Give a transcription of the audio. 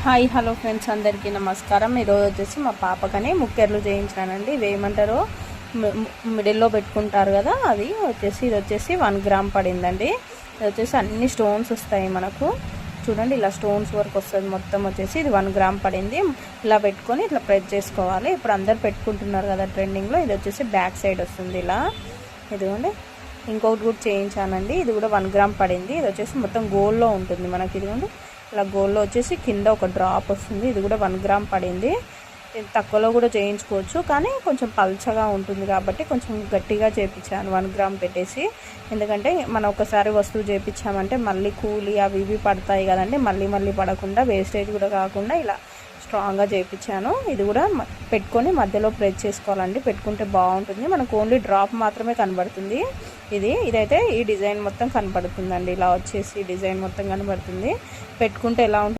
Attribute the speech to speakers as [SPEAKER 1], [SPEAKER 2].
[SPEAKER 1] Hi hello friends, అందరికీ నమస్కారం. ఈరోజు వచ్చేసి మా పాపకని ముక్కెర్లు చేయించానండి. ఇవి ఏమంటారో మిడిల్లో పెట్టుకుంటారు కదా, అది వచ్చేసి ఇది వచ్చేసి 1 గ్రామ్ పడిందండి. ఇది వచ్చేసి అన్ని స్టోన్స్ వస్తాయి మనకు, చూడండి ఇలా స్టోన్స్ వరకు వస్తుంది. మొత్తం వచ్చేసి ఇది 1 గ్రామ్ పడింది. ఇలా పెట్టుకొని ఇట్లా ప్రెస్ చేసుకోవాలి. ఇప్పుడు అందరు పెట్టుకుంటున్నారు కదా ట్రెండింగ్లో. ఇది వచ్చేసి బ్యాక్ సైడ్ వస్తుంది ఇలా. ఇదిగోండి ఇంకొకటి కూడా చేయించానండి. ఇది కూడా 1 గ్రామ్ పడింది. ఇది వచ్చేసి మొత్తం గోల్డ్లో ఉంటుంది మనకి. ఇదిగోండి ఇలా గోల్డ్లో వచ్చేసి కింద ఒక డ్రాప్ వస్తుంది. ఇది కూడా 1 గ్రామ్ పడింది. తక్కువలో కూడా చేయించుకోవచ్చు, కానీ కొంచెం పల్చగా ఉంటుంది కాబట్టి కొంచెం గట్టిగా చేయించాను 1 గ్రామ్ పెట్టేసి. ఎందుకంటే మనం ఒకసారి వస్తువు చేయించామంటే మళ్ళీ కూలి అవి ఇవి పడతాయి కదండి, మళ్ళీ పడకుండా వేస్టేజ్ కూడా కాకుండా ఇలా స్ట్రాంగ్గా చేయించాను. ఇది కూడా పెట్టుకొని మధ్యలో ప్రెస్ చేసుకోవాలండి. పెట్టుకుంటే బాగుంటుంది. మనకు ఓన్లీ డ్రాప్ మాత్రమే కనబడుతుంది. ఇదైతే ఈ డిజైన్ మొత్తం కనబడుతుందండి. ఇలా వచ్చేసి డిజైన్ మొత్తం కనబడుతుంది. పెట్టుకుంటే ఎలా ఉంటుంది